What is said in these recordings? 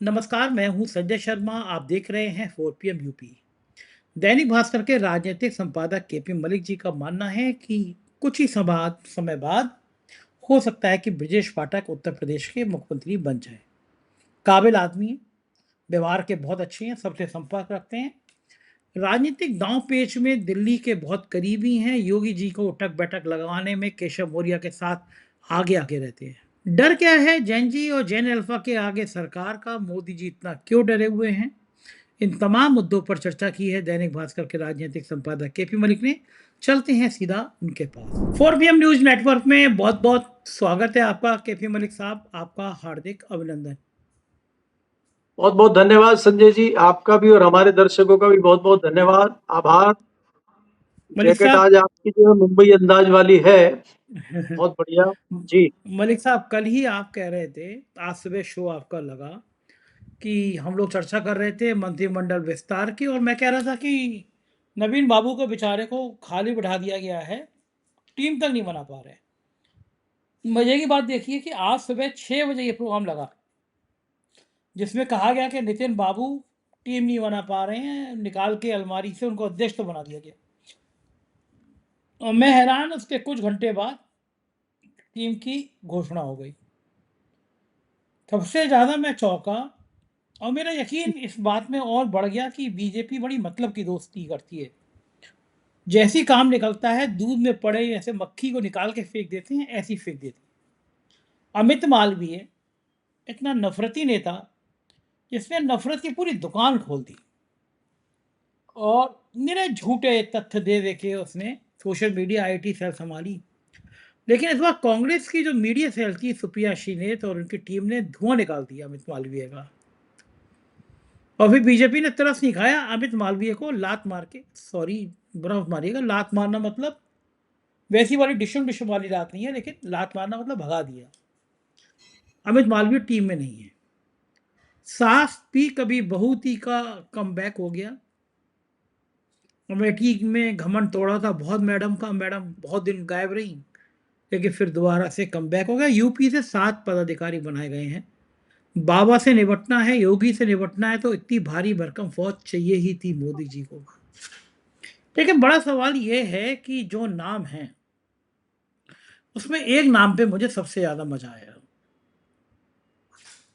नमस्कार, मैं हूं संजय शर्मा। आप देख रहे हैं 4 PM यूपी। दैनिक भास्कर के राजनीतिक संपादक केपी मलिक जी का मानना है कि कुछ ही समय बाद हो सकता है कि ब्रजेश पाठक उत्तर प्रदेश के मुख्यमंत्री बन जाए। काबिल आदमी हैं, व्यवहार के बहुत अच्छे हैं, सबसे संपर्क रखते हैं, राजनीतिक दांव पेच में दिल्ली के बहुत करीबी हैं, योगी जी को उठक बैठक लगवाने में केशव मौर्य के साथ आगे आगे रहते हैं। डर क्या है जैन जी और जैन अल्फा के आगे सरकार का? मोदी जी इतना क्यों डरे हुए हैं? इन तमाम मुद्दों पर चर्चा की है दैनिक भास्कर के राजनीतिक संपादक केपी मलिक ने। चलते हैं सीधा उनके पास। 4 PM न्यूज नेटवर्क में बहुत बहुत स्वागत है आपका केपी मलिक साहब, आपका हार्दिक अभिनंदन। बहुत बहुत धन्यवाद संजय जी, आपका भी और हमारे दर्शकों का भी बहुत बहुत धन्यवाद, आभार। मलिक जैकेट साहब आज आपकी जो है मुंबई अंदाज वाली है, बहुत बढ़िया जी। मलिक साहब, कल ही आप कह रहे थे, आज सुबह शो आपका लगा कि हम लोग चर्चा कर रहे थे मंत्रिमंडल विस्तार की, और मैं कह रहा था कि नवीन बाबू को बेचारे को खाली बिठा दिया गया है, टीम तक नहीं बना पा रहे। मजे की बात देखिए कि आज सुबह 6 बजे ये प्रोग्राम लगा जिसमें कहा गया कि नितिन बाबू टीम नहीं बना पा रहे हैं, निकाल के अलमारी से उनको अध्यक्ष तो बना दिया गया। और मैं हैरान, उसके कुछ घंटे बाद टीम की घोषणा हो गई। सबसे ज़्यादा मैं चौंका, और मेरा यकीन इस बात में और बढ़ गया कि बीजेपी बड़ी मतलब की दोस्ती करती है। जैसी काम निकलता है, दूध में पड़े ऐसे मक्खी को निकाल के फेंक देते हैं, ऐसी फेंक देते हैं। अमित मालवीय इतना नफरती नेता जिसने नफरत की पूरी दुकान खोल दी, और निरे झूठे तथ्य दे दे के उसने सोशल मीडिया आईटी सेल संभाली। लेकिन इस बार कांग्रेस की जो मीडिया सेल थी, सुप्रिया श्रीनेत और उनकी टीम ने धुआं निकाल दिया अमित मालवीय का। और फिर बीजेपी ने तरस नहीं खाया, अमित मालवीय को लात मार के, सॉरी बुरा मत मारिएगा, लात मारना मतलब वैसी वाली डिशम डिशम वाली लात नहीं है, लेकिन लात मारना मतलब भगा दिया। अमित मालवीय टीम में नहीं है। सास भी कभी बहू थी का कमबैक हो गया। अमेठी में घमंड तोड़ा था बहुत मैडम का, मैडम बहुत दिन गायब रही, लेकिन फिर दोबारा से कमबैक हो गया। यूपी से 7 पदाधिकारी बनाए गए हैं। बाबा से निपटना है, योगी से निपटना है, तो इतनी भारी भरकम फौज चाहिए ही थी मोदी जी को। लेकिन बड़ा सवाल यह है कि जो नाम है उसमें एक नाम पे मुझे सबसे ज्यादा मजा आया।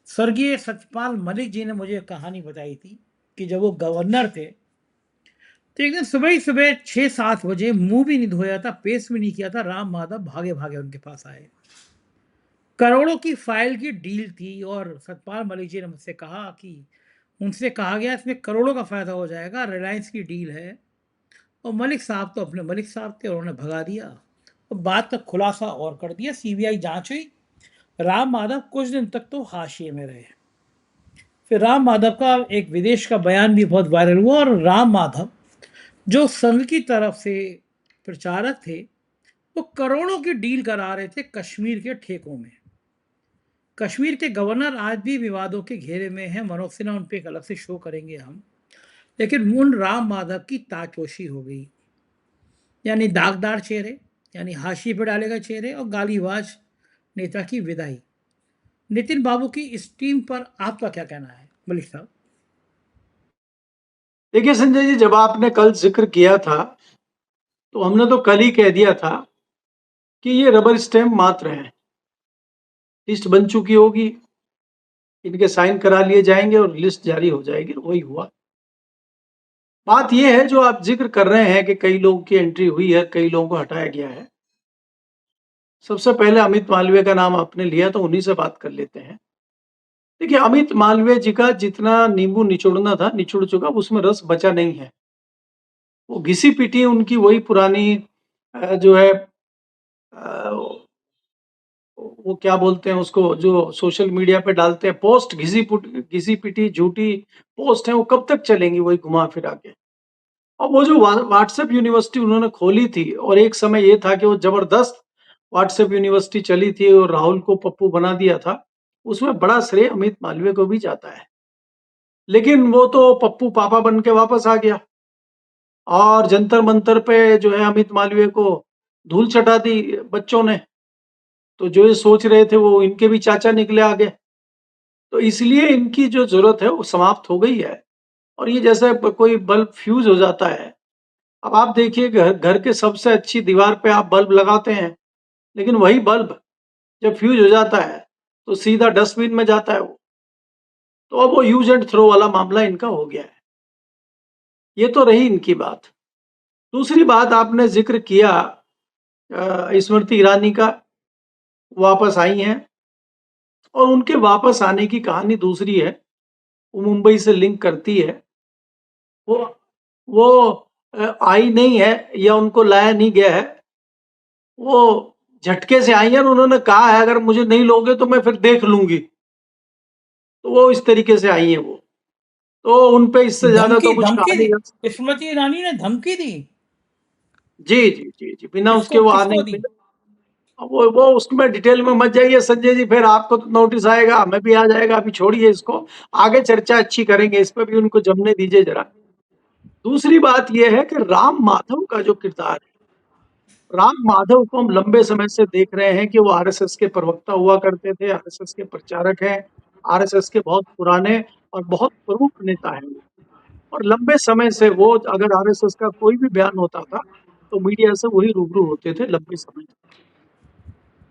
स्वर्गीय सत्यपाल मलिक जी ने मुझे एक कहानी बताई थी कि जब वो गवर्नर थे तो एक दिन सुबह ही सुबह 6-7 बजे, मुंह भी नहीं धोया था, पेस्ट भी नहीं किया था, राम माधव भागे भागे उनके पास आए। करोड़ों की फाइल की डील थी, और सतपाल मलिक जी ने मुझसे कहा कि उनसे कहा गया इसमें करोड़ों का फायदा हो जाएगा, रिलायंस की डील है। और मलिक साहब तो अपने मलिक साहब थे, उन्होंने भगा दिया। और बात का खुलासा और कर दिया, सीबीआई जांच हुई, राम माधव कुछ दिन तक तो हाशिए में रहे। फिर राम माधव का एक विदेश का बयान भी बहुत वायरल हुआ, और राम माधव जो संघ की तरफ से प्रचारक थे, वो करोड़ों की डील करा रहे थे कश्मीर के ठेकों में। कश्मीर के गवर्नर आज भी विवादों के घेरे में हैं, मनोज सिन्हा उन पर एक अलग से शो करेंगे हम। लेकिन उन राम माधव की ताजपोशी हो गई, यानी दागदार चेहरे, यानी हाशिए पर डाले गए चेहरे, और गालीबाज नेता की विदाई। नितिन बाबू की इस टीम पर आपका क्या कहना है मलिक साहब? देखिए संजय जी, जब आपने कल जिक्र किया था तो हमने तो कल ही कह दिया था कि ये रबर स्टैम्प मात्र है। लिस्ट बन चुकी होगी, इनके साइन करा लिए जाएंगे और लिस्ट जारी हो जाएगी, वही हुआ। बात यह है जो आप जिक्र कर रहे हैं कि कई लोगों की एंट्री हुई है, कई लोगों को हटाया गया है। सबसे पहले अमित मालवीय का नाम आपने लिया तो उन्हीं से बात कर लेते हैं। देखिए, अमित मालवीय जी का जितना नींबू निचोड़ना था निचोड़ चुका, उसमें रस बचा नहीं है। वो घिसी पिटी उनकी वही पुरानी जो है वो क्या बोलते हैं उसको, जो सोशल मीडिया पे डालते हैं पोस्ट, घिसी पिटी झूठी पोस्ट है, वो कब तक चलेंगी वही घुमा फिरा के। और वो जो व्हाट्सएप यूनिवर्सिटी उन्होंने खोली थी, और एक समय ये था कि वो जबरदस्त व्हाट्सएप यूनिवर्सिटी चली थी और राहुल को पप्पू बना दिया था, उसमें बड़ा श्रेय अमित मालवीय को भी जाता है। लेकिन वो तो पप्पू पापा बन के वापस आ गया, और जंतर मंतर पे जो है अमित मालवीय को धूल चटा दी बच्चों ने। तो जो ये सोच रहे थे वो इनके भी चाचा निकले आगे। तो इसलिए इनकी जो ज़रूरत है वो समाप्त हो गई है। और ये जैसे कोई बल्ब फ्यूज़ हो जाता है, अब आप देखिए घर घर के सबसे अच्छी दीवार पे आप बल्ब लगाते हैं, लेकिन वही बल्ब जब फ्यूज़ हो जाता है, तो सीधा डस्टबिन में जाता है वो। तो अब वो यूज़ एंड थ्रो वाला मामला इनका हो गया है। ये तो रही इनकी बात। दूसरी बात आपने ज़िक्र किया स्मृति ईरानी का, वापस आई हैं और उनके वापस आने की कहानी दूसरी है। वो मुंबई से लिंक करती है। वो वो आई नहीं है या उनको लाया नहीं गया है। वो झटके से आई हैं और उन्होंने कहा है अगर मुझे नहीं लोगे तो मैं फिर देख लूँगी। तो वो इस तरीके से आई हैं वो। तो उन पे इससे ज़्यादा धमकी तो कुछ धमकी कहा नहीं जा सकता। दी स्मृति ईरानी ने, धमकी दी जी, जी, जी, जी। बिना उसके किसको वो आ नहीं किसको दी? वो उसमें डिटेल में मत जाइए संजय जी, फिर आपको तो नोटिस आएगा, हमें भी आ जाएगा। अभी छोड़िए इसको, आगे चर्चा अच्छी करेंगे, इस पे भी उनको जमने दीजिए ज़रा। दूसरी बात ये है कि राम माधव का जो किरदार है, राम माधव को हम लंबे समय से देख रहे हैं कि वो आरएसएस के प्रवक्ता हुआ करते थे, आरएसएस के प्रचारक हैं, आरएसएस के बहुत पुराने और बहुत प्रमुख नेता हैं वो। और लंबे समय से वो अगर आरएसएस का कोई भी बयान होता था, तो मीडिया से वही रूबरू होते थे लंबे समय तक।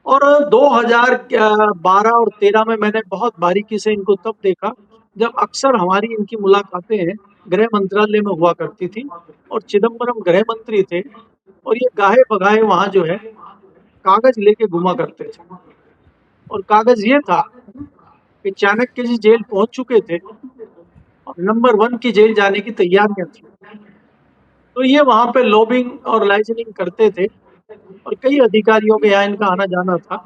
और 2012 और 13 में मैंने बहुत बारीकी से इनको तब देखा, जब अक्सर हमारी इनकी मुलाकातें गृह मंत्रालय में हुआ करती थी और चिदंबरम गृह मंत्री थे और ये गाहे-बगाए वहाँ जो है कागज लेके घुमा करते थे। और कागज ये था कि चाणक्य जी जेल पहुंच चुके थे और नंबर 1 की जेल जाने की तैयारियां थी। तो ये वहां पे लॉबिंग और लाइजनिंग करते थे और कई अधिकारियों के यहाँ इनका आना जाना था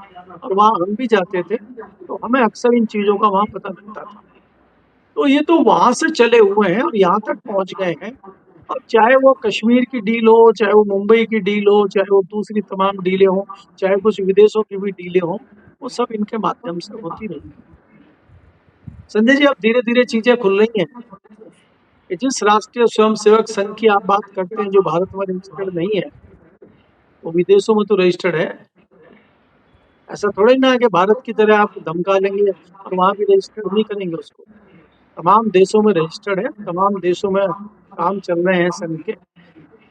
और वहाँ हम भी जाते थे, तो हमें अक्सर इन चीज़ों का वहाँ पता लगता था। तो ये तो वहाँ से चले हुए हैं और यहाँ तक पहुँच गए हैं। अब चाहे वो कश्मीर की डील हो, चाहे वो मुंबई की डील हो, चाहे वो दूसरी तमाम डीलें हों, चाहे कुछ विदेशों की भी डीलें हों, वो सब इनके माध्यम से होती रही। संजय जी, अब धीरे-धीरे चीज़ें खुल रही हैं कि जिस राष्ट्रीय स्वयंसेवक संघ की आप बात करते हैं, जो भारत में रजिस्टर्ड नहीं है, वो विदेशों में तो रजिस्टर्ड है। ऐसा थोड़ी ना है कि भारत की तरह आप धमका लेंगे और वहाँ भी रजिस्टर्ड नहीं करेंगे उसको। तमाम देशों में रजिस्टर्ड है, तमाम देशों में काम चल रहे हैं संघ के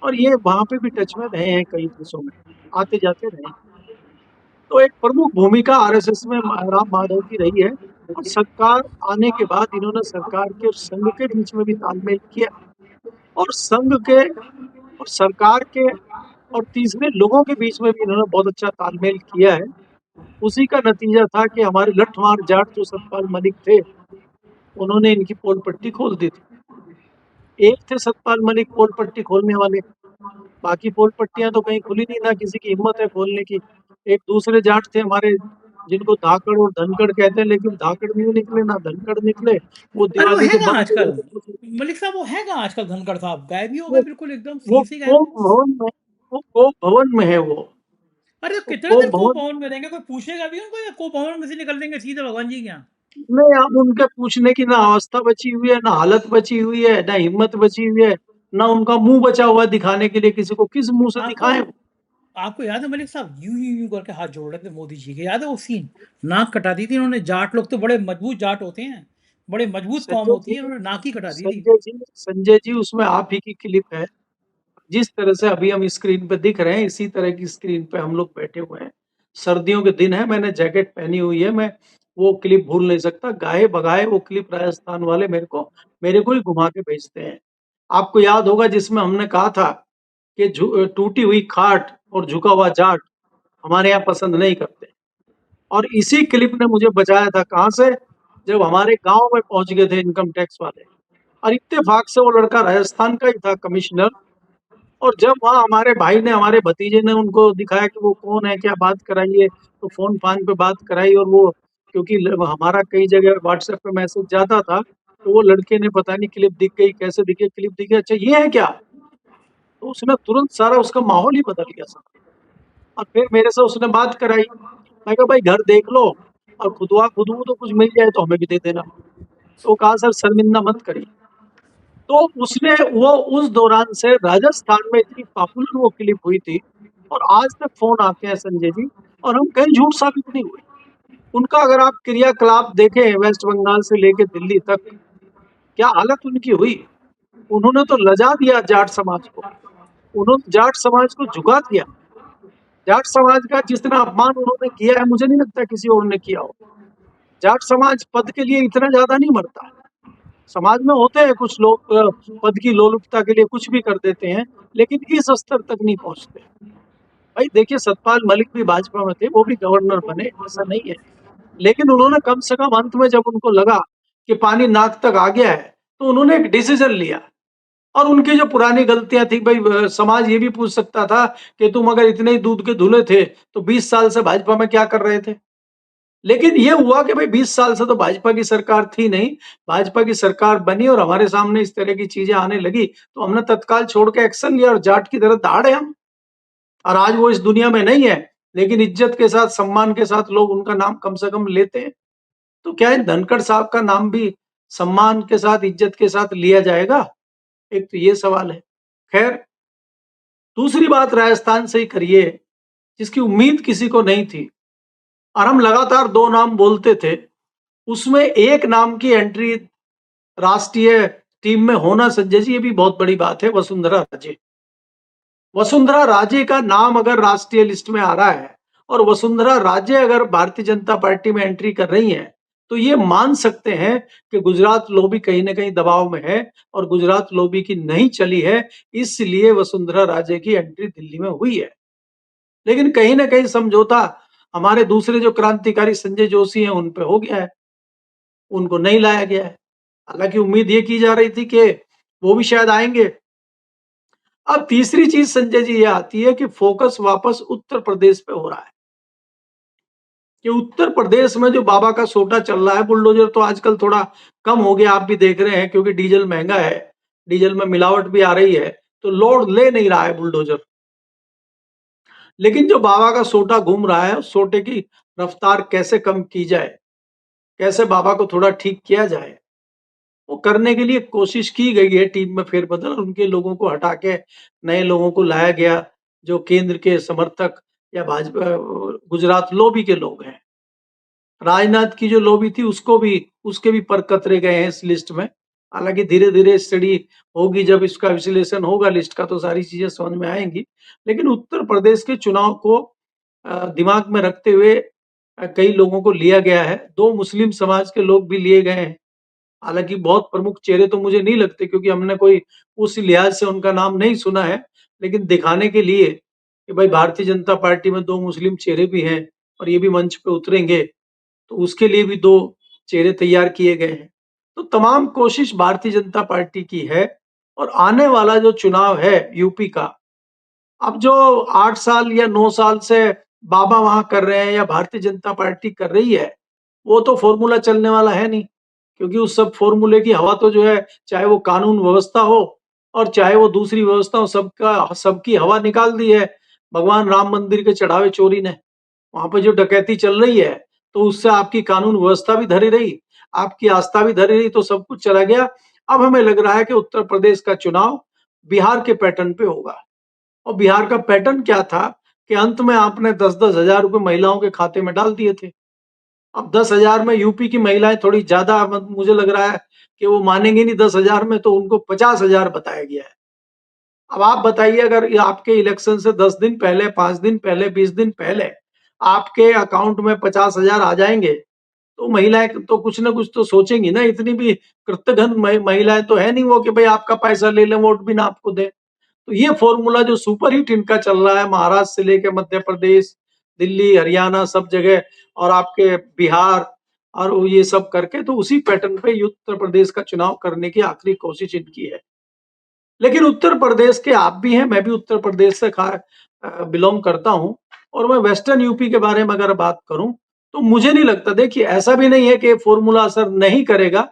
और ये वहाँ पे भी टच में रहे हैं कई देशों में, आते-जाते रहे हैं। तो एक प्रमुख भूमिका आरएसएस में राम माधव की रही है और सरकार आने के बाद इन्होंने सरकार के और संघ के बीच में भी तालमेल किया और संघ के और सरकार के और तीसरे लोगों के बीच में भी इन्होंने बहुत अच्छा तालमेल किया है। उसी का नतीजा था कि हमारे लठमार जाट जो सतपाल मलिक थे, उन्होंने इनकी पोल पट्टी खोल दी थी। एक थे सतपाल मलिक पोल पट्टी खोलने वाले, बाकी पोल पट्टियां तो कहीं खुली नहीं, ना किसी की हिम्मत है खोलने की। एक दूसरे जाट थे हमारे, जिनको धाकड़ और धनखड़ कहते हैं, लेकिन धाकड़ नहीं निकले ना धनखड़ निकले। वो अरे वो दिवाली है के कहाँ बम आजकल? मलिक साहब वो है कहाँ आजकल? धनखड़ साहब गायब ही हो वो गए, बिल्कुल एकदम वो सी से गायब कोप हो। भवन में वो कोप भवन में है वो। अरे तो वो कितने कोप देर को भवन भवन में रहेंगे? कोई पूछेगा भी उनको, या को भवन में से निकल देंगे सीधे भगवान जी के यहाँ? में अब उनके पूछने की ना अवस्था बची हुई है, ना हालत बची हुई है, ना हिम्मत बची हुई है, ना उनका मुंह बचा हुआ है दिखाने के लिए किसी को। किस मुंह से आपको दिखाएं वो? आपको याद है मलिक साहब यूं करके हाथ जोड़ रहे थे मोदी जी के? याद है वो सीन? नाक कटा दी थी उन्होंने। जाट लोग तो बड़े मजबूत जाट होते हैं, बड़े मजबूत कौम संजय होती जी, है, उन्होंने नाक ही कटा दी थी। संजय जी उसमें आप ही की क्लिप है। जिस तरह से अभी हम स्क्रीन पे दिख रहे हैं, इसी तरह की स्क्रीन पे हम लोग बैठे हुए हैं। सर्दियों के दिन है, मैंने जैकेट पहनी हुई है। मैं वो क्लिप भूल नहीं सकता। गाए बगाए वो क्लिप राजस्थान वाले मेरे को ही घुमा के भेजते हैं। आपको याद होगा जिसमें हमने कहा था कि टूटी हुई खाट और झुका हुआ जाट हमारे यहाँ पसंद नहीं करते। और इसी क्लिप ने मुझे बचाया था कहाँ से? जब हमारे गांव में पहुंच गए थे इनकम टैक्स वाले और इत्तेफाक से वो लड़का राजस्थान का ही था, कमिश्नर। और जब वहाँ हमारे भाई ने, हमारे भतीजे ने उनको दिखाया कि वो कौन है, क्या बात कराइए, तो फ़ोन-फान पे बात कराई और वो क्योंकि हमारा कई जगह व्हाट्सएप पे मैसेज जाता था, तो वो लड़के ने पता नहीं क्लिप दिख गई, कैसे दिखी क्लिप दिखी, अच्छा ये है क्या? तो उसने तुरंत सारा उसका माहौल ही बदल गया सारा। और फिर मेरे से उसने बात कराई। मैं कहा भाई घर देख लो और खुदवा खुदबू तो कुछ मिल जाए तो हमें भी दे देना। तो कहा सर शर्मिंदा मत करिए। तो उसने वो उस दौरान से राजस्थान में इतनी पॉपुलर वो क्लिप हुई थी और आज तक फ़ोन आते हैं संजय जी और हम कहीं झूठ साबित नहीं हुए। उनका अगर आप क्रियाकलाप देखें वेस्ट बंगाल से लेके दिल्ली तक, क्या हालत उनकी हुई। उन्होंने तो लजा दिया जाट समाज को, उन्होंने जाट समाज को झुका दिया। जाट समाज का जितना अपमान उन्होंने किया है, मुझे नहीं लगता किसी और ने किया हो। जाट समाज पद के लिए इतना ज्यादा नहीं मरता। समाज में होते हैं कुछ लोग पद की लोलुपता के लिए कुछ भी कर देते हैं, लेकिन इस स्तर तक नहीं पहुंचते। भाई देखिए, सतपाल मलिक भी भाजपा में थे, वो भी गवर्नर बने, ऐसा नहीं है। लेकिन उन्होंने कम से कम अंत में जब उनको लगा कि पानी नाक तक आ गया है, तो उन्होंने एक डिसीजन लिया। और उनकी जो पुरानी गलतियां थी, भाई समाज ये भी पूछ सकता था कि तुम अगर इतने ही दूध के धुले थे तो 20 साल से भाजपा में क्या कर रहे थे। लेकिन ये हुआ कि भाई 20 साल से तो भाजपा की सरकार थी नहीं, भाजपा की सरकार बनी और हमारे सामने इस तरह की चीजें आने लगी, तो हमने तत्काल छोड़ के एक्शन लिया और जाट की तरह दहाड़े हम। और आज वो इस दुनिया में नहीं है, लेकिन इज्जत के साथ सम्मान के साथ लोग उनका नाम कम से कम लेते हैं। तो क्या है, धनखड़ साहब का नाम भी सम्मान के साथ इज्जत के साथ लिया जाएगा? एक तो ये सवाल है। खैर, दूसरी बात राजस्थान से ही करिए, जिसकी उम्मीद किसी को नहीं थी और हम लगातार दो नाम बोलते थे। उसमें एक नाम की एंट्री राष्ट्रीय टीम में होना, संजय जी, ये भी बहुत बड़ी बात है, वसुंधरा राजे। वसुंधरा राजे का नाम अगर राष्ट्रीय लिस्ट में आ रहा है और वसुंधरा राजे अगर भारतीय जनता पार्टी में एंट्री कर रही हैं, तो ये मान सकते हैं कि गुजरात लॉबी कहीं ना कहीं दबाव में है और गुजरात लॉबी की नहीं चली है, इसलिए वसुंधरा राजे की एंट्री दिल्ली में हुई है। लेकिन कहीं ना कहीं समझौता हमारे दूसरे जो क्रांतिकारी संजय जोशी हैं उन पे हो गया है, उनको नहीं लाया गया है। हालांकि उम्मीद ये की जा रही थी कि वो भी शायद आएंगे। अब तीसरी चीज संजय जी ये आती है कि फोकस वापस उत्तर प्रदेश पे हो रहा है कि उत्तर प्रदेश में जो बाबा का सोटा चल रहा है, बुलडोजर तो आजकल थोड़ा कम हो गया, आप भी देख रहे हैं, क्योंकि डीजल महंगा है, डीजल में मिलावट भी आ रही है, तो लोड ले नहीं रहा है बुलडोजर। लेकिन जो बाबा का सोटा घूम रहा है, उस सोटे की रफ्तार कैसे कम की जाए, कैसे बाबा को थोड़ा ठीक किया जाए, वो करने के लिए कोशिश की गई है। टीम में फेरबदल, उनके लोगों को हटा के नए लोगों को लाया गया, जो केंद्र के समर्थक या भाजपा गुजरात लॉबी के लोग हैं। राजनाथ की जो लॉबी थी उसको भी, उसके भी पर कतरे गए हैं इस लिस्ट में। हालांकि धीरे धीरे स्टडी होगी, जब इसका विश्लेषण होगा लिस्ट का, तो सारी चीजें समझ में आएंगी। लेकिन उत्तर प्रदेश के चुनाव को दिमाग में रखते हुए कई लोगों को लिया गया है। दो मुस्लिम समाज के लोग भी लिए गए हैं। हालांकि बहुत प्रमुख चेहरे तो मुझे नहीं लगते, क्योंकि हमने कोई उस लिहाज से उनका नाम नहीं सुना है। लेकिन दिखाने के लिए कि भाई भारतीय जनता पार्टी में दो मुस्लिम चेहरे भी हैं और ये भी मंच पे उतरेंगे, तो उसके लिए भी दो चेहरे तैयार किए गए हैं। तो तमाम कोशिश भारतीय जनता पार्टी की है। और आने वाला जो चुनाव है यूपी का, अब जो 8 साल या 9 साल से बाबा वहां कर रहे हैं या भारतीय जनता पार्टी कर रही है, वो तो फॉर्मूला चलने वाला है नहीं। क्योंकि उस सब फॉर्मूले की हवा तो जो है, चाहे वो कानून व्यवस्था हो और चाहे वो दूसरी व्यवस्था हो, सबका सबकी हवा निकाल दी है भगवान राम मंदिर के चढ़ावे चोरी ने। वहां पे जो डकैती चल रही है, तो उससे आपकी कानून व्यवस्था भी धरी रही, आपकी आस्था भी धरी रही, तो सब कुछ चला गया। अब हमें लग रहा है कि उत्तर प्रदेश का चुनाव बिहार के पैटर्न पे होगा। और बिहार का पैटर्न क्या था कि अंत में आपने 10-10 हजार रुपए महिलाओं के खाते में डाल दिए थे। अब 10,000 में यूपी की महिलाएं थोड़ी ज्यादा, मुझे लग रहा है कि वो मानेंगे नहीं 10,000 में, तो उनको 50,000 बताया गया है। अब आप बताइए, अगर ये आपके इलेक्शन से 10 दिन पहले, 5 दिन पहले, 20 दिन पहले आपके अकाउंट में 50,000 आ जाएंगे, तो महिलाएं तो कुछ ना कुछ तो सोचेंगी ना। इतनी भी कृतघ्न महिलाएं तो है नहीं वो कि भाई आपका पैसा ले लें, वोट भी ना आपको दे। तो ये फॉर्मूला जो सुपर हिट इनका चल रहा है, महाराष्ट्र से लेकर मध्य प्रदेश, दिल्ली, हरियाणा, सब जगह, और आपके बिहार, और वो ये सब करके, तो उसी पैटर्न पे उत्तर प्रदेश का चुनाव करने की आखिरी कोशिश इनकी है। लेकिन उत्तर प्रदेश के आप भी हैं, मैं भी उत्तर प्रदेश से बिलोंग करता हूं, और मैं वेस्टर्न यूपी के बारे में अगर बात करूं, तो मुझे नहीं लगता, देखिए ऐसा भी नहीं है कि फॉर्मूला असर नहीं करेगा,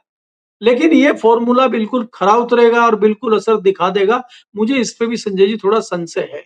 लेकिन ये फॉर्मूला बिल्कुल खरा उतरेगा और बिल्कुल असर दिखा देगा। मुझे इस पे भी संजय जी थोड़ा संशय है,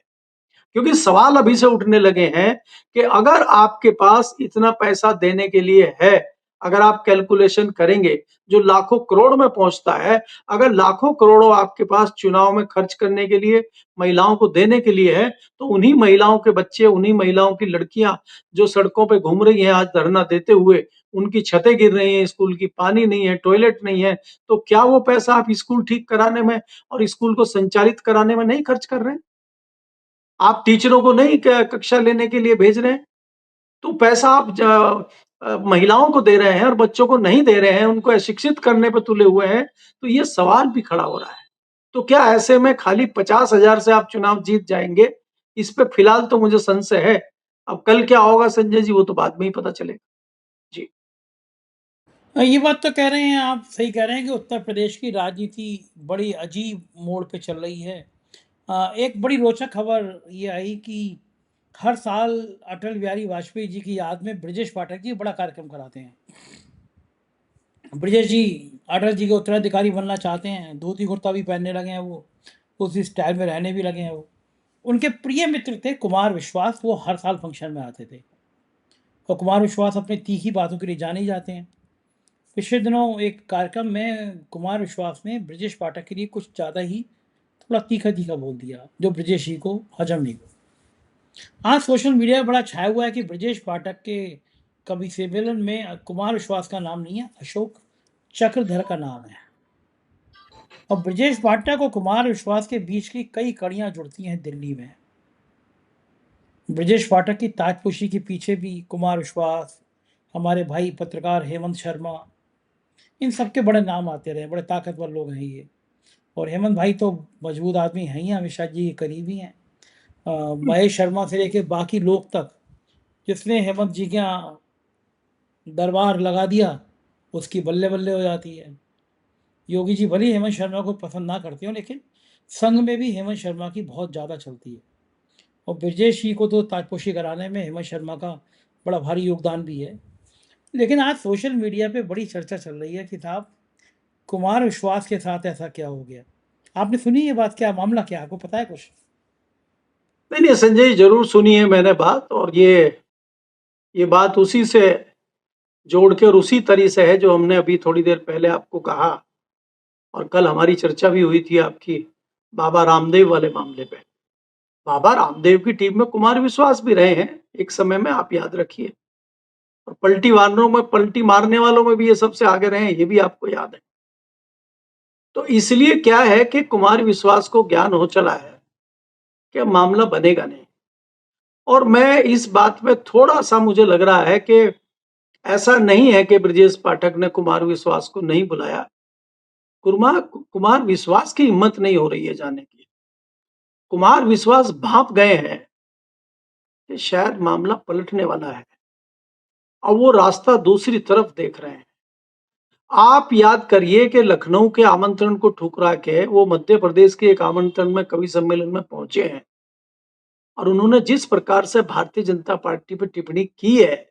क्योंकि सवाल अभी से उठने लगे हैं कि अगर आपके पास इतना पैसा देने के लिए है, अगर आप कैलकुलेशन करेंगे, जो लाखों करोड़ में पहुंचता है, अगर लाखों करोड़ों आपके पास चुनाव में खर्च करने के लिए, महिलाओं को देने के लिए है, तो उन्हीं महिलाओं के बच्चे, उन्हीं महिलाओं की लड़कियां जो सड़कों पे घूम रही हैं आज धरना देते हुए, उनकी छतें गिर रही हैं, स्कूल की पानी नहीं है, टॉयलेट नहीं है, तो क्या वो पैसा आप स्कूल ठीक कराने में और स्कूल को संचालित कराने में नहीं खर्च कर रहे हैं? आप टीचरों को नहीं कक्षा लेने के लिए भेज रहे हैं? तो पैसा आप महिलाओं को दे रहे हैं और बच्चों को नहीं दे रहे हैं, उनको अशिक्षित करने पे तुले हुए हैं, तो ये सवाल भी खड़ा हो रहा है। तो क्या ऐसे में खाली 50,000 से आप चुनाव जीत जाएंगे? इस पे फिलहाल तो मुझे संशय है। अब कल क्या होगा संजय जी, वो तो बाद में ही पता चलेगा। जी। ये बात तो कह रहे हैं आप, सही कह रहे हैं कि उत्तर प्रदेश की राजनीति बड़ी अजीब मोड़ पे चल रही है। एक बड़ी रोचक खबर ये आई कि हर साल अटल बिहारी वाजपेयी जी की याद में ब्रजेश पाठक जी बड़ा कार्यक्रम कराते हैं। ब्रजेश जी अटल जी के उत्तराधिकारी बनना चाहते हैं, धोती कुर्ता भी पहनने लगे हैं वो, उसी स्टाइल में रहने भी लगे हैं वो। उनके प्रिय मित्र थे कुमार विश्वास, वो हर साल फंक्शन में आते थे और कुमार विश्वास अपनी तीखी बातों के लिए जाने ही जाते हैं। पिछले दिनों एक कार्यक्रम में कुमार विश्वास ने ब्रजेश पाठक के लिए कुछ ज़्यादा ही थोड़ा तीखा तीखा बोल दिया, जो ब्रजेश जी को हजम नहीं हुआ। आज सोशल मीडिया पर बड़ा छाया हुआ है कि ब्रजेश पाठक के कवि सम्मेलन में कुमार विश्वास का नाम नहीं है, अशोक चक्रधर का नाम है। और ब्रजेश पाठक और कुमार विश्वास के बीच की कई कड़ियां जुड़ती हैं दिल्ली में। ब्रजेश पाठक की ताजपोशी के पीछे भी कुमार विश्वास, हमारे भाई पत्रकार हेमंत शर्मा, इन सबके बड़े नाम आते रहे, बड़े ताकतवर लोग हैं ये। और हेमंत भाई तो मजबूत आदमी हैं ही, अमित शाह जी के करीबी हैं। महेश शर्मा से लेके बाकी लोग तक, जिसने हेमंत जी के यहाँ दरबार लगा दिया, उसकी बल्ले बल्ले हो जाती है। योगी जी भले ही हेमंत शर्मा को पसंद ना करते हो, लेकिन संघ में भी हेमंत शर्मा की बहुत ज़्यादा चलती है। और ब्रजेश जी को तो ताजपोशी कराने में हेमंत शर्मा का बड़ा भारी योगदान भी है। लेकिन आज सोशल मीडिया पे बड़ी चर्चा चल रही है कि साहब कुमार विश्वास के साथ ऐसा क्या हो गया। आपने सुनी ये बात? क्या मामला, क्या आपको पता है कुछ? नहीं, नहीं संजय जी, ज़रूर सुनी है मैंने बात, और ये बात उसी से जोड़ के और उसी तरह से है जो हमने अभी थोड़ी देर पहले आपको कहा, और कल हमारी चर्चा भी हुई थी आपकी बाबा रामदेव वाले मामले पे। बाबा रामदेव की टीम में कुमार विश्वास भी रहे हैं एक समय में, आप याद रखिए। और पलटी वालों में, पलटी मारने वालों में भी ये सबसे आगे रहे हैं, ये भी आपको याद है। तो इसलिए क्या है कि कुमार विश्वास को ज्ञान हो चला है कि मामला बनेगा नहीं। और मैं इस बात में थोड़ा-सा मुझे लग रहा है कि ऐसा नहीं है कि ब्रजेश पाठक ने कुमार विश्वास को नहीं बुलाया। कुमार विश्वास की हिम्मत नहीं हो रही है जाने की। कुमार विश्वास भांप गए हैं कि शायद मामला पलटने वाला है। अब वो रास्ता दूसरी तरफ देख रहे हैं। आप याद करिए कि लखनऊ के आमंत्रण को ठुकरा के वो मध्य प्रदेश के एक आमंत्रण में, कवि सम्मेलन में पहुंचे हैं, और उन्होंने जिस प्रकार से भारतीय जनता पार्टी पर टिप्पणी की है,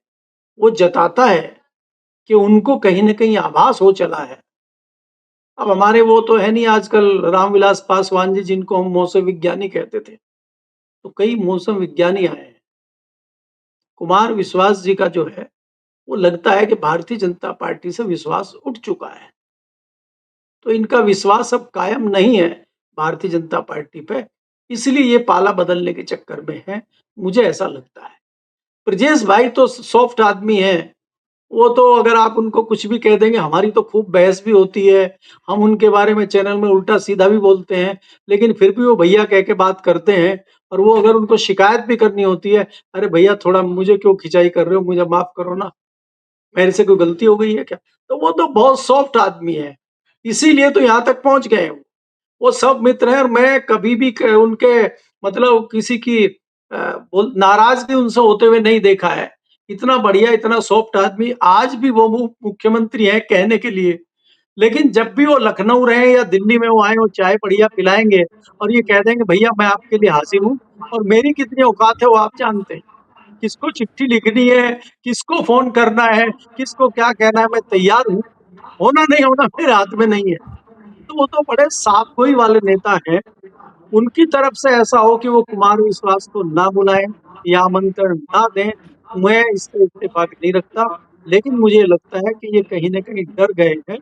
वो जताता है कि उनको कहीं न कहीं आभास हो चला है। अब हमारे वो तो है नहीं आजकल रामविलास पासवान जी, जिनको हम मौसम विज्ञानी कहते थे, तो कई मौसम विज्ञानी आए हैं। कुमार विश्वास जी का जो है, वो लगता है कि भारतीय जनता पार्टी से विश्वास उठ चुका है। तो इनका विश्वास अब कायम नहीं है भारतीय जनता पार्टी पे, इसलिए ये पाला बदलने के चक्कर में है, मुझे ऐसा लगता है। ब्रजेश भाई तो सॉफ्ट आदमी है, वो तो अगर आप उनको कुछ भी कह देंगे, हमारी तो खूब बहस भी होती है, हम उनके बारे में चैनल में उल्टा सीधा भी बोलते हैं, लेकिन फिर भी वो भैया कह के बात करते हैं। और वो अगर उनको शिकायत भी करनी होती है, अरे भैया थोड़ा मुझे क्यों खिंचाई कर रहे हो, मुझे माफ करो ना, मेरे से कोई गलती हो गई है क्या? तो वो तो बहुत सॉफ्ट आदमी है, इसीलिए तो यहाँ तक पहुंच गए हैं। वो सब मित्र हैं, और मैं कभी भी उनके मतलब किसी की नाराजगी उनसे होते हुए नहीं देखा है। इतना बढ़िया, इतना सॉफ्ट आदमी, आज भी वो मुख्यमंत्री हैं कहने के लिए, लेकिन जब भी वो लखनऊ रहे या दिल्ली में वो आए, वो चाय बढ़िया पिलाएंगे और ये कह देंगे भैया मैं आपके लिए हाजिर हूँ, और मेरी कितनी औकात है वो आप जानते हैं। किसको चिट्ठी लिखनी है, किसको फोन करना है, किसको क्या कहना है, मैं तैयार हूँ। होना नहीं होना मेरे हाथ में नहीं है। तो वो तो बड़े साफगोई वाले नेता हैं। उनकी तरफ से ऐसा हो कि वो कुमार विश्वास को ना बुलाएं या आमंत्रण ना दें, मैं इससे इत्तेफाक नहीं रखता। लेकिन मुझे लगता है कि ये कहीं न कहीं डर गए हैं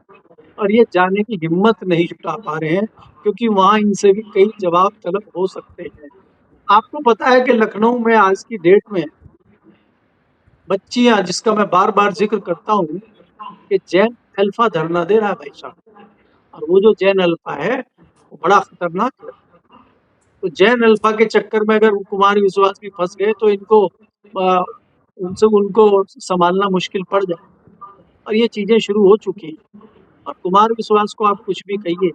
और ये जाने की हिम्मत नहीं जुटा पा रहे हैं, क्योंकि वहाँ इनसे भी कई जवाब तलब हो सकते हैं। आपको पता है कि लखनऊ में आज की डेट में बच्चियाँ, जिसका मैं बार-बार ज़िक्र करता हूँ कि जैन अल्फ़ा धरना दे रहा है भाई साहब, और वो जो जैन अल्फ़ा है, वो बड़ा खतरनाक है। तो जैन अल्फ़ा के चक्कर में अगर कुमार विश्वास भी फँस गए तो इनको उनसे उनको सँभालना मुश्किल पड़ जाए, और ये चीज़ें शुरू हो चुकी हैं। और कुमार विश्वास को आप कुछ भी कहिए,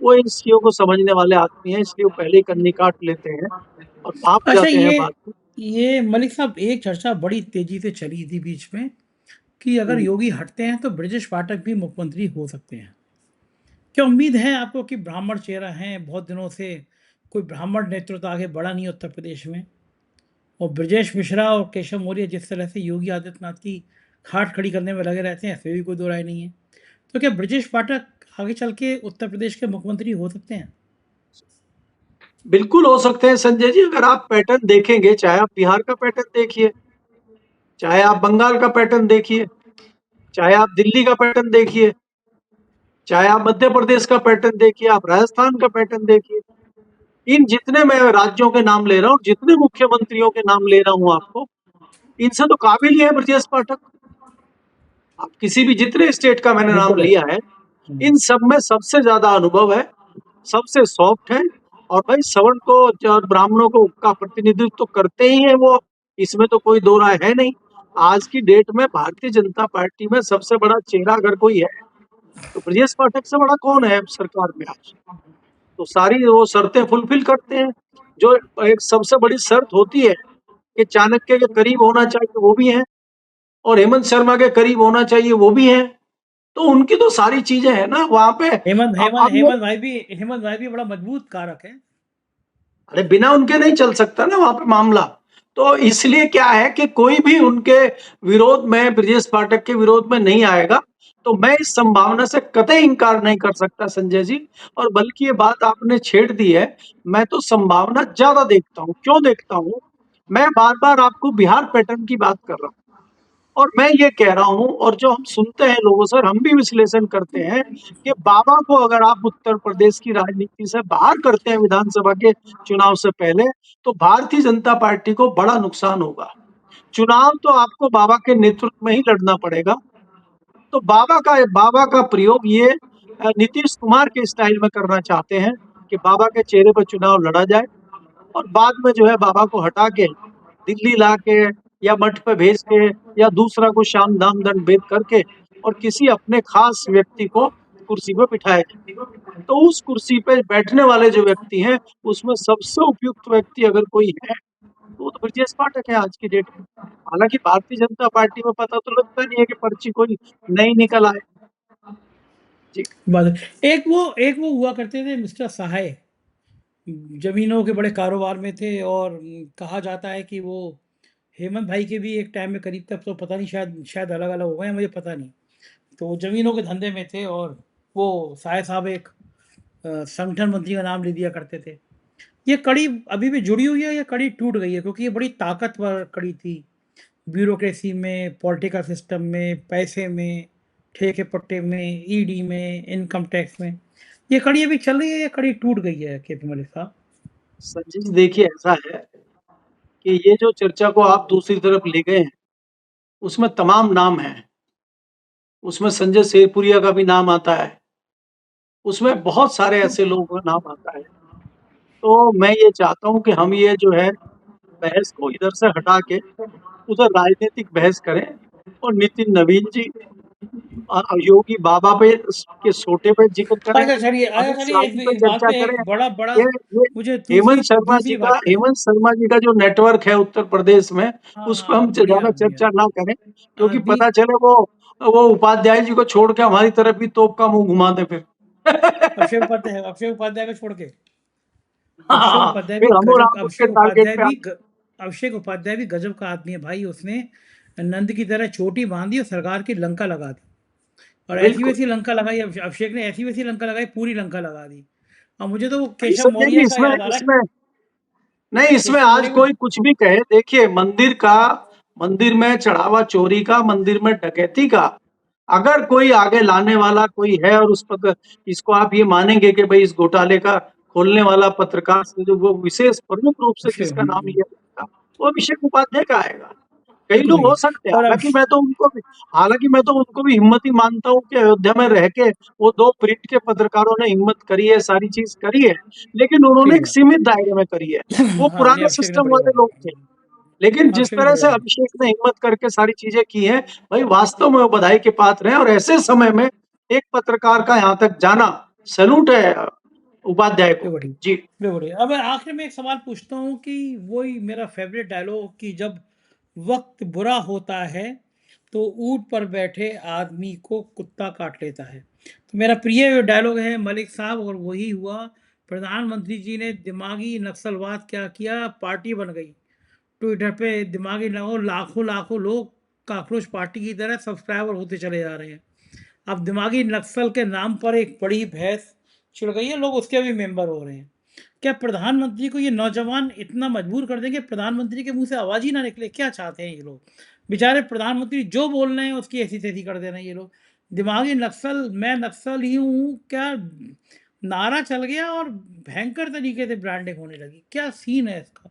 वो इन चीज़ों को समझने वाले आदमी हैं, इसलिए वो पहले ही कन्नी काट लेते हैं और भाप अच्छा, जाते हैं बाद में। ये मलिक साहब, एक चर्चा बड़ी तेजी से चली थी बीच में कि अगर हुँ। योगी हटते हैं तो ब्रजेश पाठक भी मुख्यमंत्री हो सकते हैं। क्या उम्मीद है आपको कि ब्राह्मण चेहरा है, बहुत दिनों से कोई ब्राह्मण नेतृत्व आगे बढ़ा नहीं उत्तर प्रदेश में, और ब्रजेश मिश्रा और केशव मौर्य जिस तरह से योगी आदित्यनाथ की खाट खड़ी करने में लगे रहते हैं, ऐसे भी कोई दो राय नहीं है। तो क्या ब्रजेश पाठक आगे चल के उत्तर प्रदेश के मुख्यमंत्री हो सकते हैं? बिल्कुल हो सकते हैं संजय जी, अगर आप पैटर्न देखेंगे, चाहे आप बिहार का पैटर्न देखिए, चाहे आप बंगाल का पैटर्न देखिए, चाहे आप दिल्ली का पैटर्न देखिए, चाहे आप मध्य प्रदेश का पैटर्न देखिए, आप राजस्थान का पैटर्न देखिए। इन जितने मैं राज्यों के नाम ले रहा हूँ, जितने मुख्यमंत्रियों के नाम ले रहा हूँ आपको, इनसे तो काबिल ही है ब्रजेश पाठक। आप किसी भी जितने स्टेट का मैंने नाम बिल्कुल है। लिया है, इन सब में सबसे ज्यादा अनुभव है, सबसे सॉफ्ट है, और भाई सवर्ण को और ब्राह्मणों को का प्रतिनिधित्व तो करते ही है वो, इसमें तो कोई दो राय है नहीं। आज की डेट में भारतीय जनता पार्टी में सबसे बड़ा चेहरा अगर कोई है तो ब्रजेश पाठक से बड़ा कौन है सरकार में आज। तो सारी वो शर्तें फुलफिल करते हैं, जो एक सबसे बड़ी शर्त होती है कि चाणक्य के करीब होना चाहिए वो भी है, और हेमंत शर्मा के करीब होना चाहिए वो भी है। तो उनकी तो सारी चीजें हैं ना वहां पे। हेमंत अब हेमंत अब ये, हेमंत भाई भी बड़ा मजबूत कारक है। अरे बिना उनके नहीं चल सकता ना वहां पे मामला। तो इसलिए क्या है कि कोई भी उनके विरोध में, ब्रजेश पाठक के विरोध में नहीं आएगा। तो मैं इस संभावना से कतई इंकार नहीं कर सकता संजय जी, और बल्कि ये बात आपने छेड़ दी है। मैं तो संभावना ज्यादा देखता हूँ। क्यों देखता हूँ? मैं बार बार आपको बिहार पैटर्न की बात कर रहा हूँ, और मैं ये कह रहा हूँ, और जो हम सुनते हैं लोगों से, और हम भी विश्लेषण करते हैं कि बाबा को अगर आप उत्तर प्रदेश की राजनीति से बाहर करते हैं विधानसभा के चुनाव से पहले, तो भारतीय जनता पार्टी को बड़ा नुकसान होगा। चुनाव तो आपको बाबा के नेतृत्व में ही लड़ना पड़ेगा। तो बाबा का प्रयोग ये नीतीश कुमार के स्टाइल में करना चाहते हैं कि बाबा के चेहरे पर चुनाव लड़ा जाए, और बाद में जो है बाबा को हटा के दिल्ली ला के या मठ पे भेज के या दूसरा को शाम दाम दंड भेद करके और किसी अपने खास व्यक्ति को कुर्सी पे बिठाया जाए। तो उस कुर्सी पे बैठने वाले जो व्यक्ति हैं, उसमें सबसे उपयुक्त व्यक्ति अगर कोई है तो वो तो ब्रजेश पाठक है आज की डेट में। हालांकि भारतीय जनता पार्टी में पता तो लगता नहीं है कि पर्ची कोई नई निकल आए। जी। बस एक वो हुआ करते थे मिस्टर सहाय, जमीनों के बड़े कारोबार में थे, और कहा जाता है कि वो हेमंत भाई के भी एक टाइम में करीब तक, तो पता नहीं, शायद शायद अलग अलग हो गए हैं, मुझे पता नहीं। तो वो जमीनों के धंधे में थे, और वो साय साहब एक संगठन मंत्री का नाम ले दिया करते थे। ये कड़ी अभी भी जुड़ी हुई है, या कड़ी टूट गई है? क्योंकि ये बड़ी ताकतवर कड़ी थी, ब्यूरोक्रेसी में, पॉलिटिकल सिस्टम में, पैसे में, ठेके पट्टे में, ईडी में, इनकम टैक्स में। ये कड़ी अभी चल रही है या कड़ी टूट गई है केपी मलिक साहब? संजय जी देखिए, ऐसा है कि ये जो चर्चा को आप दूसरी तरफ ले गए हैं, उसमें तमाम नाम हैं। उसमें संजय शेरपुरिया का भी नाम आता है, उसमें बहुत सारे ऐसे लोगों का नाम आता है। तो मैं ये चाहता हूँ कि हम ये जो है बहस को इधर से हटा के उधर राजनीतिक बहस करें, और नितिन नवीन जी योगी बाबा पे के सोटे पे जिक्र करें, अच्छा अमित चलिए, शाह जी पे इस बात चर्चा पे करें। एक बड़ा बड़ा ये मुझे दूसरी दूसरी बात पे। हेमंत शर्मा जी का जो नेटवर्क है उत्तर प्रदेश में, हाँ उस पर हाँ, हम बढ़िया ज्यादा आदमी है। चर्चा ना करें, क्योंकि दी पता चले वो उपाध्याय जी को छोड़ के हमारी तरफ भी तोप का मुंह घुमा दे फिर। अभिषेक उपाध्याय को छोड़ के, अभिषेक हाँ, उपाध्याय भी फिर हम और गजब आप उसके अभिषेक टारगेट उपाध्याय पे भी ग, अभिषेक उपाध्याय भी गजब का आदमी है भाई। उसने नंद की तरह चोटी बांधी और सरकार की लंका लगा दी, और ऐसी बिल्कुल। वैसी लंका लगाई। अभिषेक ने ऐसी वैसी लंका लगाई, पूरी लंका लगा दी। और मुझे तो वो नहीं केशव संजय जी, मौर्य का इसमें याद आ रहा है। इसमें नहीं, इसमें केशव आज मौर्य को। कोई कुछ भी कहे, देखिए मंदिर का मंदिर में चढ़ावा चोरी का, मंदिर में डकैती का अगर कोई आगे लाने वाला कोई है और उस पर इसको आप ये मानेंगे कि भाई इस घोटाले का खोलने वाला पत्रकार से जो वो विशेष प्रमुख रूप से अक्षय जिसका नाम लिया जाएगा, वो अभिषेक उपाध्याय का आएगा। कई बिल्कुल लोग नहीं हो है। सकते हैं, और अब हालांकि मैं तो उनको भी हिम्मत ही मानता हूँ कि अयोध्या में रह के वो 2 प्रिंट के पत्रकारों ने हिम्मत करी है, सारी चीज करी है, लेकिन उन्होंने ठीक एक है। सीमित दायरे में करी है। वो हाँ, नहीं पुराने अभिषेक ने सिस्टम बढ़िया वाले लोग थे। बनाया। लेकिन जिस अभिषेक ने तरह बढ़िया से बनाया। अभिषेक ने हिम्मत करके सारी चीजें की हैं, भाई वास्तव में वो बधाई के पात्र हैं और ऐसे समय में एक पत्रकार का यहाँ तक जाना सैल्यूट है उपाध्याय ये को। बढ़िया। जी। ये बढ़िया। अब मैं आखिर में एक सवाल पूछता हूँ कि वही मेरा फेवरेट डायलॉग कि जब वक्त बुरा होता है तो ऊंट पर बैठे आदमी को कुत्ता काट लेता है। तो मेरा प्रिय डायलॉग है मलिक साहब, और वही हुआ। प्रधानमंत्री जी ने दिमागी नक्सलवाद क्या किया, पार्टी बन गई। ट्विटर पे दिमागी लाखों लाखों लोग काकरोच पार्टी की तरह सब्सक्राइबर होते चले जा रहे हैं। अब दिमागी नक्सल के नाम पर एक बड़ी भैंस छिड़ गई है, लोग उसके भी मेंबर हो रहे हैं। क्या प्रधानमंत्री को ये नौजवान इतना मजबूर कर देंगे, प्रधानमंत्री के मुंह से आवाज ही ना निकले? क्या चाहते हैं ये लोग? बेचारे प्रधानमंत्री जो बोल रहे हैं उसकी ऐसी तैसी कर दे रहे हैं ये लोग। दिमागी नक्सल, मैं नक्सल ही हूँ क्या नारा चल गया और भयंकर तरीके से ब्रांडिंग होने लगी। क्या सीन है इसका?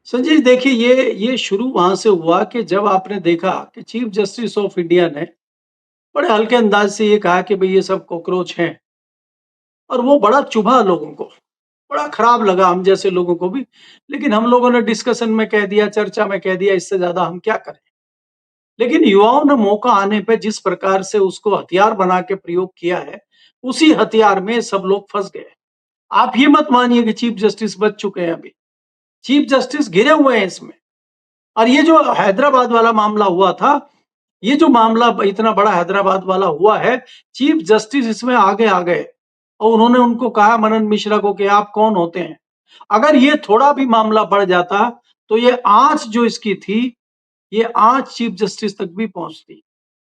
संजय जी, देखिए ये शुरू वहां से हुआ कि जब आपने देखा कि चीफ जस्टिस ऑफ इंडिया ने बड़े हल्के अंदाज से ये कहा कि भाई ये सब कॉकरोच हैं और वो बड़ा चुभा लोगों को, बड़ा खराब लगा हम जैसे लोगों को भी। लेकिन हम लोगों ने डिस्कशन में कह दिया, चर्चा में कह दिया, इससे ज्यादा हम क्या करें। लेकिन युवाओं ने मौका आने पे जिस प्रकार से उसको हथियार बना के प्रयोग किया है, उसी हथियार में सब लोग फंस गए। आप ये मत मानिए कि चीफ जस्टिस बच चुके हैं अभी, चीफ जस्टिस घिरे हुए हैं इसमें। और ये जो हैदराबाद वाला मामला हुआ था, ये जो मामला इतना बड़ा हैदराबाद वाला हुआ है, चीफ जस्टिस इसमें आगे आ गए और उन्होंने उनको कहा, मनन मिश्रा को, कि आप कौन होते हैं। अगर ये थोड़ा भी मामला बढ़ जाता तो ये आंच जो इसकी थी, ये आंच चीफ जस्टिस तक भी पहुंचती।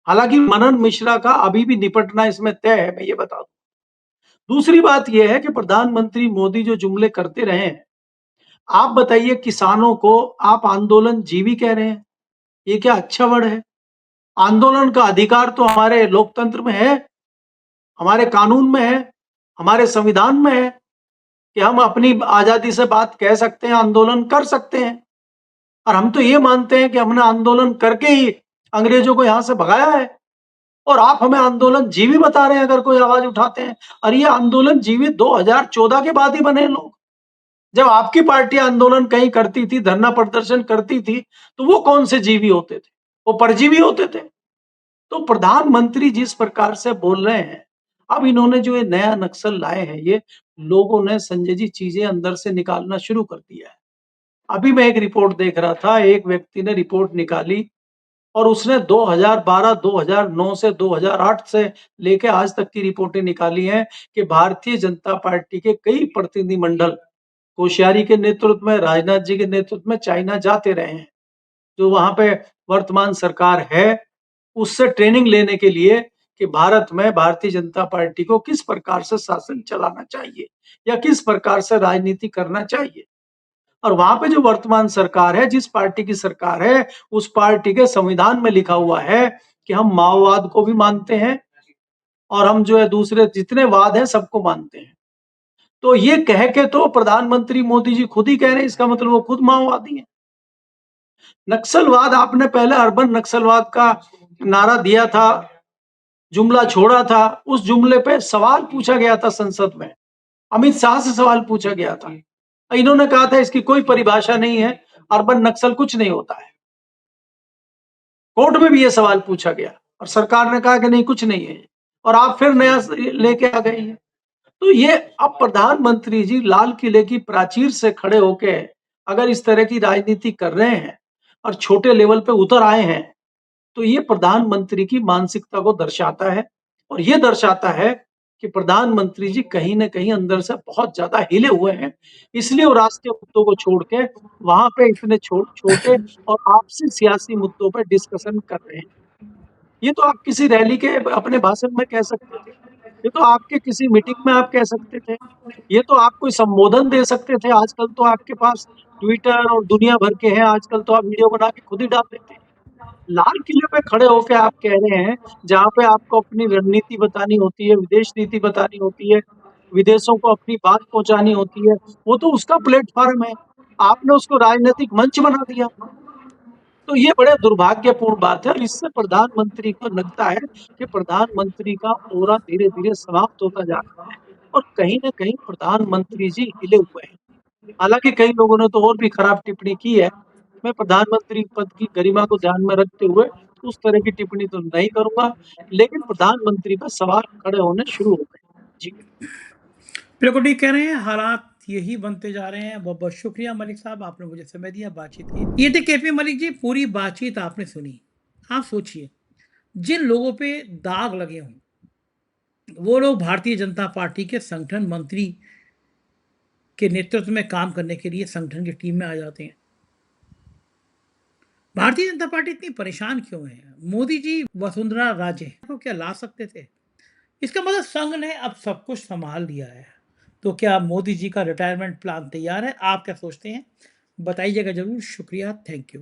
हालांकि मनन मिश्रा का अभी भी निपटना इसमें तय है, मैं ये बता दूं। दूसरी बात यह है कि प्रधानमंत्री मोदी जो जुमले करते रहे हैं, आप बताइए किसानों को आप आंदोलन जीवी कह रहे हैं, ये क्या अच्छा वर्ड है? आंदोलन का अधिकार तो हमारे लोकतंत्र में है, हमारे कानून में है, हमारे संविधान में है कि हम अपनी आजादी से बात कह सकते हैं, आंदोलन कर सकते हैं। और हम तो ये मानते हैं कि हमने आंदोलन करके ही अंग्रेजों को यहां से भगाया है। और आप हमें आंदोलन जीवी बता रहे हैं अगर कोई आवाज उठाते हैं। और ये आंदोलन जीवी 2014 के बाद ही बने लोग। जब आपकी पार्टी आंदोलन कहीं करती थी, धरना प्रदर्शन करती थी, तो वो कौन से जीवी होते थे? वो परजीवी होते थे। तो प्रधानमंत्री जिस प्रकार से बोल रहे हैं, अब इन्होंने जो ये नया नक्सल लाए हैं, ये लोगों ने संजय जी चीजें अंदर से निकालना शुरू कर दिया है। अभी मैं एक रिपोर्ट देख रहा था, एक व्यक्ति ने रिपोर्ट निकाली और उसने 2012, 2009 से 2008 से लेके आज तक की रिपोर्टें निकाली हैं कि भारतीय जनता पार्टी के कई प्रतिनिधिमंडल कोश्यारी के नेतृत्व में, राजनाथ जी के नेतृत्व में चाइना जाते रहे हैं। जो वहां पे वर्तमान सरकार है, उससे ट्रेनिंग लेने के लिए कि भारत में भारतीय जनता पार्टी को किस प्रकार से शासन चलाना चाहिए या किस प्रकार से राजनीति करना चाहिए। और वहां पे जो वर्तमान सरकार है, जिस पार्टी की सरकार है, उस पार्टी के संविधान में लिखा हुआ है कि हम माओवाद को भी मानते हैं और हम जो है दूसरे जितने वाद हैं सबको मानते हैं। तो ये कह के तो प्रधानमंत्री मोदी जी खुद ही कह रहे हैं, इसका मतलब वो खुद माओवादी हैं। नक्सलवाद आपने पहले अर्बन नक्सलवाद का नारा दिया था, जुमला छोड़ा था। उस जुमले पे सवाल पूछा गया था संसद में, अमित शाह से सवाल पूछा गया था। इन्होंने कहा था इसकी कोई परिभाषा नहीं है, अर्बन नक्सल कुछ नहीं होता है। कोर्ट में भी ये सवाल पूछा गया और सरकार ने कहा कि नहीं कुछ नहीं है, और आप फिर नया लेके आ गए हैं। तो ये अब प्रधानमंत्री जी लाल किले की प्राचीर से खड़े होके अगर इस तरह की राजनीति कर रहे हैं और छोटे लेवल पे उतर आए हैं, तो ये प्रधानमंत्री की मानसिकता को दर्शाता है। और ये दर्शाता है कि प्रधानमंत्री जी कहीं ना कहीं अंदर से बहुत ज्यादा हिले हुए हैं। इसलिए वो राष्ट्रीय मुद्दों को छोड़ के वहां पे इतने छोटे और आपसी सियासी मुद्दों पर डिस्कशन कर रहे हैं। ये तो आप किसी रैली के अपने भाषण में कह सकते थे, ये तो आपके किसी मीटिंग में आप कह सकते थे, ये तो आप कोई संबोधन दे सकते थे। आजकल तो आपके पास ट्विटर और दुनिया भर के हैं आजकल, तो आप वीडियो बना के खुद ही डाल देते हैं। लाल किले पे खड़े होके आप कह रहे हैं, जहाँ पे आपको अपनी रणनीति बतानी होती है, विदेश नीति बतानी होती है, विदेशों को अपनी बात पहुंचानी होती है, वो तो उसका प्लेटफॉर्म है, आपने उसको राजनीतिक मंच बना दिया। तो ये बड़े दुर्भाग्यपूर्ण बात है, और इससे प्रधानमंत्री को लगता है कि प्रधानमंत्री का ऑरा धीरे धीरे समाप्त होता जा रहा है, और कहीं ना कहीं प्रधानमंत्री जी हिले हुए हैं। हालांकि कई लोगों ने तो और भी खराब टिप्पणी की है। मैं प्रधानमंत्री पद की गरिमा को ध्यान में रखते हुए उस तरह की टिप्पणी तो नहीं करूंगा, लेकिन प्रधानमंत्री पर सवाल खड़े होने शुरू हो गए। जी। बिल्कुल ठीक कह रहे हैं, हालात यही बनते जा रहे हैं। बहुत बहुत शुक्रिया मलिक साहब, आपने मुझे समय दिया, बातचीत की। ये थे केपी मलिक जी, पूरी बातचीत आपने सुनी। आप सोचिए, जिन लोगों पे दाग लगे हों, वो लोग भारतीय जनता पार्टी के संगठन मंत्री के नेतृत्व में काम करने के लिए संगठन की टीम में आ जाते हैं। भारतीय जनता पार्टी इतनी परेशान क्यों है? मोदी जी वसुंधरा राजे को क्या ला सकते थे? इसका मतलब संघ ने अब सब कुछ संभाल लिया है। तो क्या मोदी जी का रिटायरमेंट प्लान तैयार है? आप क्या सोचते हैं? बताइएगा जरूर। शुक्रिया, थैंक यू।